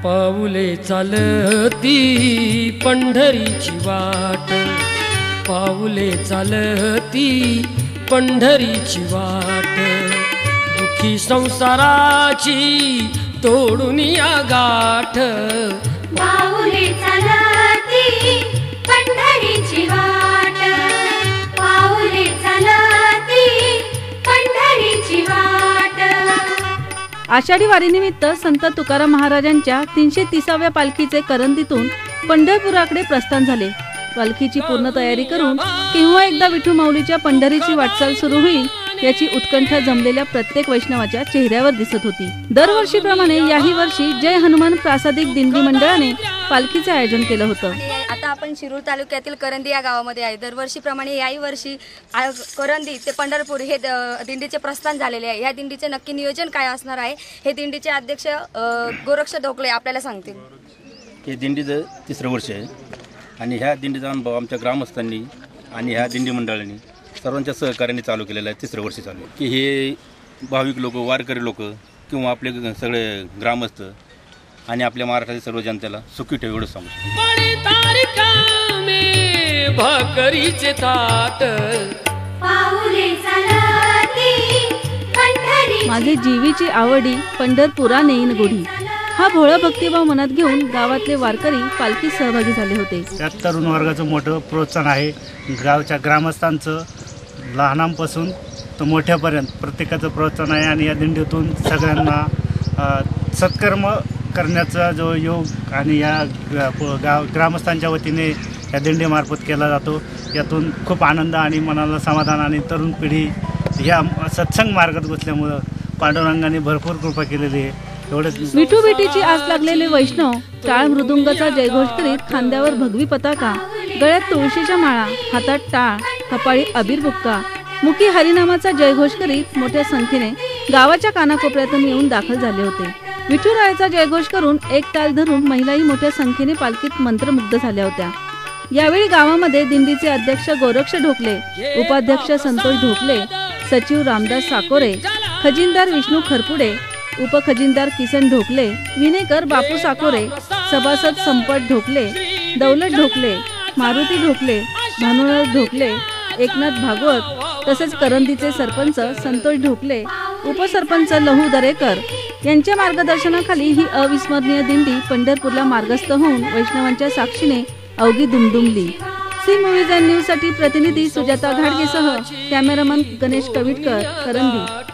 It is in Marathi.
पाऊले चालती पंढरीची वाट, पाऊले चालती पंढरीची वाट, दुखी संसाराची तोडून या गाठ, पाऊले चालती पंढरीची वाट, पाऊले चालती पंढरीची वाट। आषाढी वारीनिमित्त संत तुकाराम महाराजांच्या 330व्या पालखीचे करंदीतून पंढरपुराकडे प्रस्थान झाले। पालखीची पूर्ण तयारी करून केव्हा एकदा विठू माऊलीच्या पंढरीची वाटचाल सुरू होईल याची उत्कंठा जमलेल्या प्रत्येक वैष्णवाच्या चेहऱ्यावर दिसत होती। दरवर्षीप्रमाणे याही वर्षी जय हनुमान प्रासादिक दिंडी मंडळाने पालखीचे आयोजन केलं होतं। आता आपण शिरूर तालुक्यातील करंदी या गावामध्ये आहे। दरवर्षीप्रमाणे याही वर्षी करंदी ते पंढरपूर हे दिंडीचे प्रस्थान झालेले आहे। या दिंडीचे नक्की नियोजन काय असणार आहे हे दिंडीचे अध्यक्ष गोरक्ष ढोकले आपल्याला सांगतील। हे दिंडीचं 3रं वर्ष आहे आणि ह्या दिंडीचा अनुभव आमच्या ग्रामस्थांनी आणि ह्या दिंडी मंडळांनी सर्वांच्या सहकार्याने चालू केलेलं आहे। 3रं वर्ष चालू आहे की हे भाविक लोक, वारकरी लोक किंवा आपले सगळे ग्रामस्थ आणि आपल्या महाराष्ट्रातील सर्व जनतेला सुखी ठेव एवढं सांगू। भाकरीचे ताट, पाऊले चालती पंढरीची, माझे जीवीची आवडी पंढरपुरा नेईन गुढी हा भोळा भक्तिभाव मनात घेऊन गावातले वारकरी पालखीत सहभागी झाले होते। त्यात तरुण वर्गाचं मोठं प्रोत्साहन आहे। गावच्या ग्रामस्थांचं लहानांपासून तर मोठ्यापर्यंत प्रत्येकाचं प्रोत्साहन आहे आणि या दिंडीतून सगळ्यांना सत्कर्म करण्याचा जो योग आणि या ग्रामस्थांच्या वतीने या दिंडीमार्फत केला जातो। यातून खूप आनंद आणि मनाला समाधान आणि तरुण पिढी या सत्संग मार्गात घुसल्यामुळं पांडुरंगाने भरपूर कृपा केलेली आहे। विठू बेटीची आस लागलेले वैष्णव टाळ मृदुंगाचा जयघोष करीत खांद्यावर भगवी पताका, गळ्यात तुळशीच्या माळा, हातात टाळ, कपाळी अबीर बुक्का, मुखी हरिनामाचा जयघोष करीत मोठ्या संख्येने गावाच्या कानाकोपऱ्यातून येऊन दाखल झाले होते। विठुरायाचा जयघोष करून एक ताल धरून महिलाही मोठ्या संख्येने पालखीत मंत्रमुग्ध झाल्या होत्या। यावेळी गावामध्ये दिंडीचे अध्यक्ष गोरक्ष ढोकले, उपाध्यक्ष संतोष ढोकले, सचिव रामदास साकोरे, खजिनदार विष्णू खरपुडे, उपखजिनदार किसन ढोकले, विनेकर बापू साकोरे, सभासद संपत ढोकले, दौलत ढोकले, मारुती ढोकले, भानुराज ढोकले, एकनाथ भागवत तसेच करंदीचे सरपंच संतोष ढोकले, उपसरपंच लहू दरेकर यांच्या मार्गदर्शनाखाली ही अविस्मरणीय दिंडी पंढरपूरला मार्गस्थ होऊन वैष्णवांच्या साक्षीने अवघी दुमदुमली। सी मूव्हीज अँड न्यूज साठी प्रतिनिधी सुजाता घाडगेसह कॅमेरामन गणेश कविटकर, करंदी।